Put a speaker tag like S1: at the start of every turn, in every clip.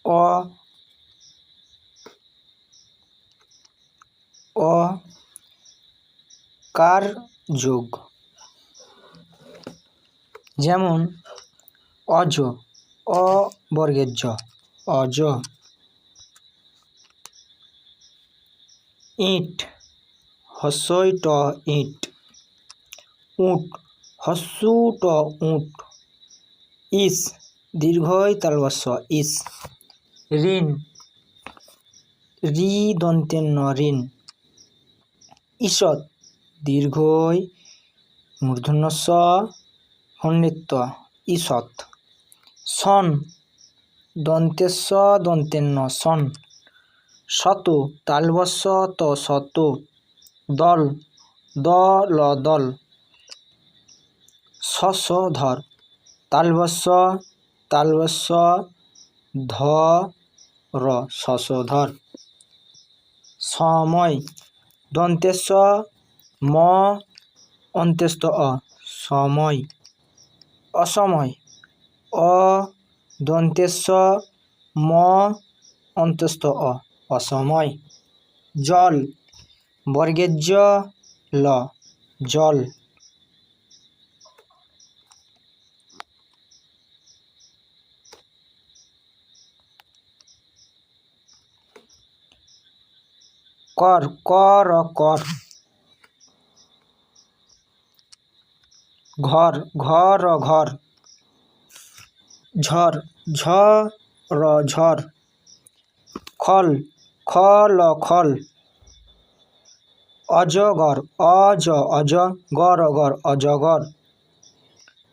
S1: অ অ কার যোগ, যেমন অজ, অ বর্গের জ, অজ। ইট, হস্যই ট ইট। উট, হস্যু ট উট। ইস, দীর্ঘই তালবস্য ইস। ঋণ, রি দন্তের ন ঋণ। ঈষৎ, দীর্ঘই মূর্ধন্য স হন্যিত্ব ঈষৎ। শন, দন্তের স দন্তের ন শন। শত, তালবস্য ত শত। দল, দ ল দল। শশধর, তালবস্য ধ র শশধর। সময়, দন্তেশ্ব ম অন্ত্যেস্থ অ সময়। অসময়, অ দন্তেশ্ব ম অন্ত্যেস্থ অ অসময়। জল, বর্গের জ ল জল। কর, কর কর। ঘর, ঘর ঘর। ঝড়, ঝ র ঝড়। খল, খল খল। অজগর, অজ অজ গর গর অজগর।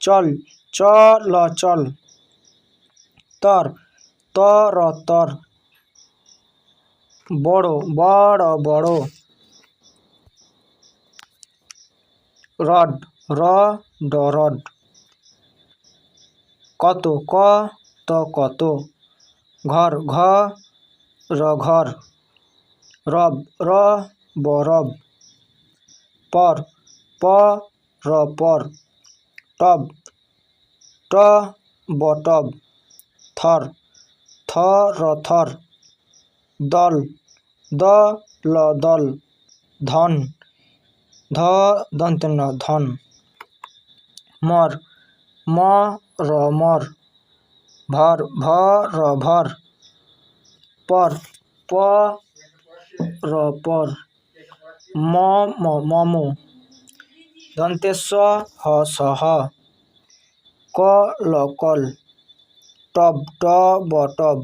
S1: চল, চল চল। তর, তর তর। বড়, বড় বড়। রড, র ড রড। কত, ক ত কত। ঘর, ঘ র ঘর। রব, র ব রব। পর, প র পর। টব, ট ব টব। থর, থ র থর। দল, দ ল দল। ধন, ধ দন্তের ন ধন। মর, ম র মর। ভর, ভ র ভর। পর, প র পর। মম, দন্তেশ্ব হ সহ। Call, call. টব, ট ব টব।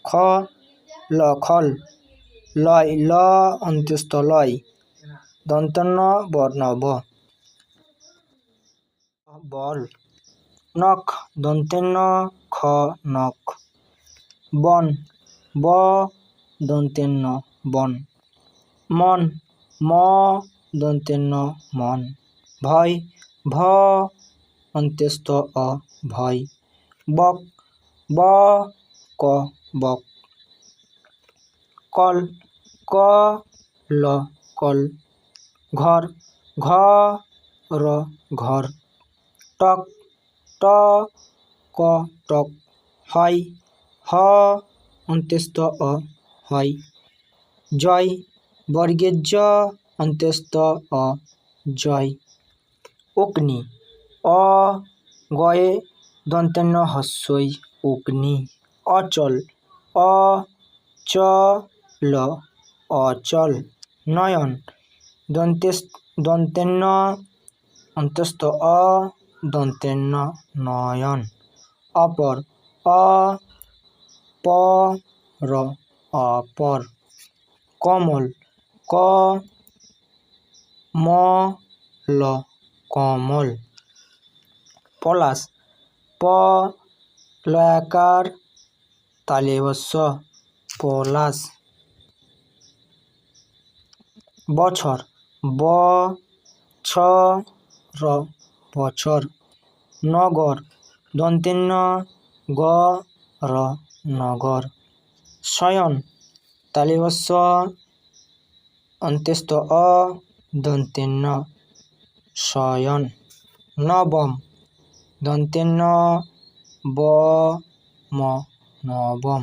S1: খ ল খল। লয়, ল অন্ত্যেস্থ লয়। দন্তন্য বর্ণ ব। বল, নখ, দন্তের ন খ নখ। বন, ব দন্তের ন বন। মন, ম দন্তের ন মন। ভয়, ভ অন্ত্যেস্থ অ ভয়। বক, ব ক বক। কল, ক ল কল। ঘর, ঘ র ঘর। টক, ট ক টক। হয়, হ অন্ত্যেস্থ অ হয়। জয়, বর্গের জ অন্ত্যেস্থ অ জয়। অগ্নি, অ গয়ে দন্তের ন হস্যই অগ্নি। অচল, অ চ ল অচল। নয়ন, দন্তের ন অন্ত্যেস্থ অ দন্তের ন নয়ন। অপর, অ প র অপর। কমল, ক ম ল কমল। পলাশ, প লয়াকার তালবস্য পলাশ। বছর, ব ছ র বছর। নগর, দন্তের ন গ র নগর। শয়ন, তালবস্য অন্ত্যেস্থ অ দন্তের ন শয়ন। নবম, দন্তের ন ব ম নবম।